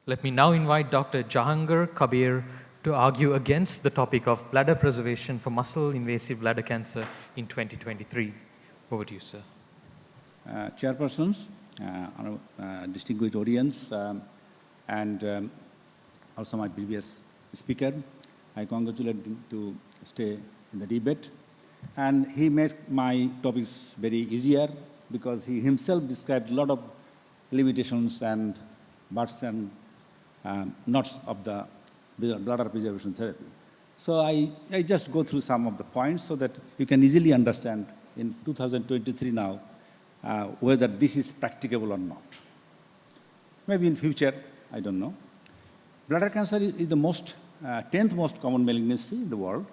Let me now invite Dr. Jahangir Kabir to argue against the topic of bladder preservation for muscle-invasive bladder cancer in 2023. Over to you, sir. Chairpersons, distinguished audience, and also my previous speaker, I congratulate him to stay in the debate. And he made my topics very easier because he himself described a lot of limitations and buts and knots of the bladder preservation therapy. So I just go through some of the points so that you can easily understand in 2023 now whether this is practicable or not. Maybe in future, I don't know. Bladder cancer is the 10th most common malignancy in the world,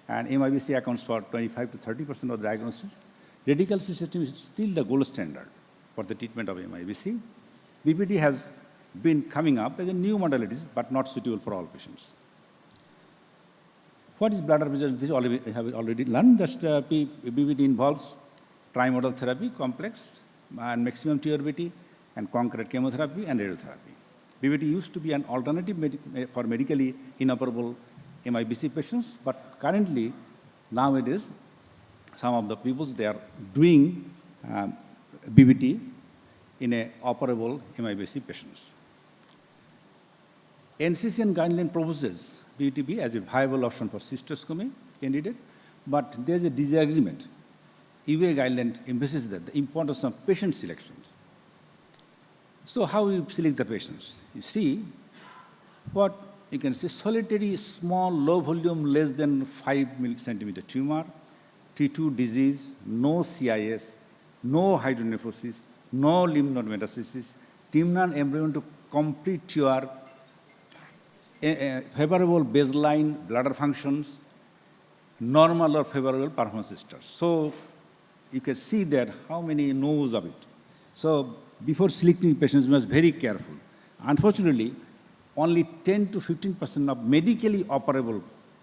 and MIBC accounts for 25 to 30% of the diagnosis. Radical cystectomy is still the gold standard for the treatment of MIBC. BPT has been coming up as a new modality, but not suitable for all patients. What is bladder preservation? We have already learned that BPT involves trimodal therapy, complex, and maximum turbidity, and concurrent chemotherapy and radiotherapy. BPT used to be an alternative for medically inoperable MIBC patients, but currently, nowadays, some of the people, they are doing BPT in a operable MIBC patients. NCCN guideline proposes BPT as a viable option for cystoscopy candidate, but there is a disagreement. UA guideline emphasizes that the importance of patient selections. So how you select the patients? You see, what you can see, solitary, small, low volume, less than 5 centimeter tumor, T2 disease, no CIS, no hydronephrosis, no lymph node metastasis, terminal embryo to complete cure, favorable baseline bladder functions, normal or favorable performance status. So you can see that how many no's of it. So before selecting patients, we must be very careful. Unfortunately, only 10 to 15% of medically operable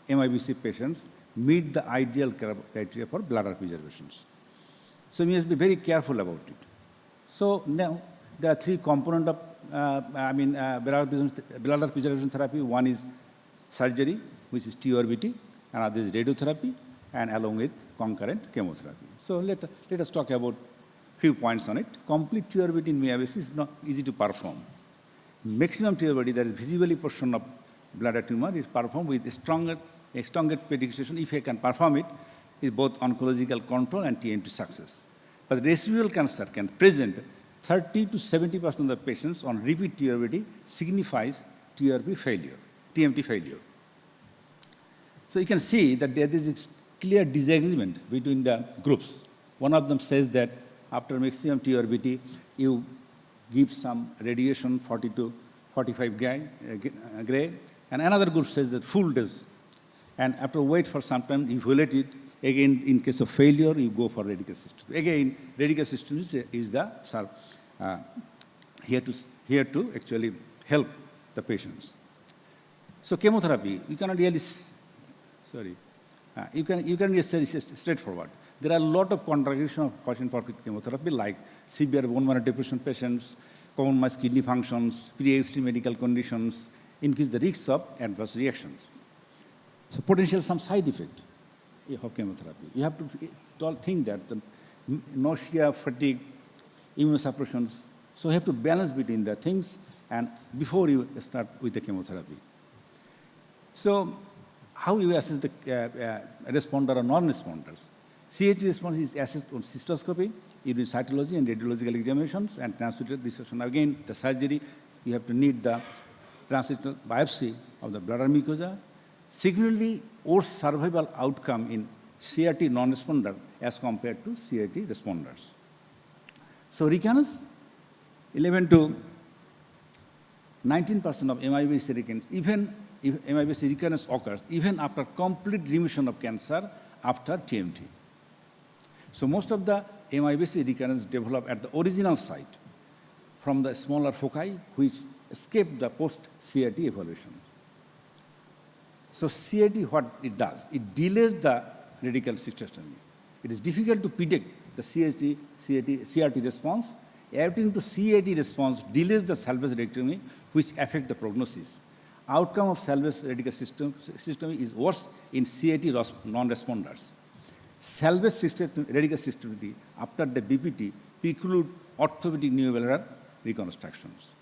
MIBC patients meet the ideal criteria for bladder preservations. So we must be very careful about it. So now there are three components of bladder preservation therapy. One is surgery, which is TURBT, another is radiotherapy, and along with concurrent chemotherapy. So let us talk about few points on it. Complete TURBT in MIBC is not easy to perform. Maximum TURBT, that is visibly portion of bladder tumor, is performed with a stronger prediction. If I can perform it, is both oncological control and TMT success. But residual cancer can present 30 to 70% of the patients on repeat TURBT signifies TURBT failure, TMT failure. So you can see that there is a clear disagreement between the groups. One of them says that after maximum TURBT, you give some radiation 40 to 45 gray, and another group says that full dose. And after wait for some time, evaluate it. Again, in case of failure, you go for radical cystectomy. Again, radical cystectomy is the here to actually help the patients. So chemotherapy, you cannot really, you can just say it's straightforward. There are a lot of contraindications of patient for chemotherapy, like severe bone marrow depression patients, compromised kidney functions, pre-existing medical conditions, increase the risk of adverse reactions. So potential some side effect of chemotherapy. You have to think that the nausea, fatigue, immunosuppressions. So you have to balance between the things and before you start with the chemotherapy. So how you assess the responder or non-responders? CAT response is assessed on cystoscopy, urine cytology and radiological examinations and translucid dissection. Again, the surgery, you have to need the translucid biopsy of the bladder mucosa. Significantly worse survival outcome in CRT non-responder as compared to CRT responders. So recurrence, 11 to 19% of MIBC recurrence, even if MIBC recurrence occurs, even after complete remission of cancer after TMT. So most of the MIBC recurrence develop at the original site from the smaller foci which escape the post-CRT evolution. So CRT, what it does, it delays the radical cystectomy. It is difficult to predict the CRT response adding to CAT response delays the salvage rectomy, which affect the prognosis. Outcome of salvage radical cystectomy is worse in CAT non-responders. Salvage radical cystectomy after the BPT preclude orthopedic neovalvular reconstructions.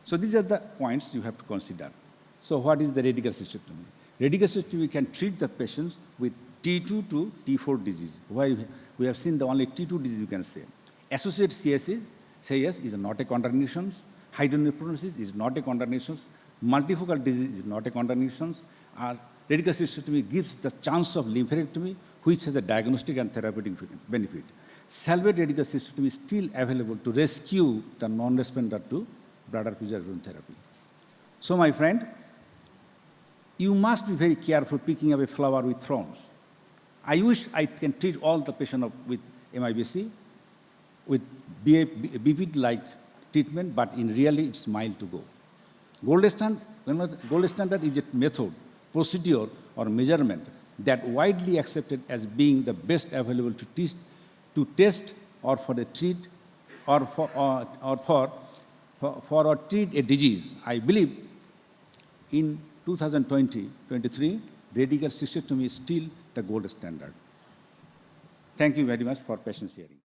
So these are the points you have to consider. So what is the radical cystectomy? Radical cystectomy can treat the patients with T2 to T4 disease. Why we have seen the only T2 disease you can say. Associated CIS is not a contraindication. Hydronephrosis is not a contraindication. Multifocal disease is not a contraindication. Radical cystectomy gives the chance of lymphadenectomy, which has a diagnostic and therapeutic benefit. Salvage radical cystectomy is still available to rescue the non-responder to bladder preservation therapy. So my friend, you must be very careful picking up a flower with thorns. I wish I can treat all the patients with MIBC with BPT-like treatment, but in really it's mild to go. Gold standard is a method, procedure, or measurement that widely accepted as being the best available to test or for the treat or treat a disease. I believe in 2020-23, radical cystectomy is still the gold standard. Thank you very much for patience hearing.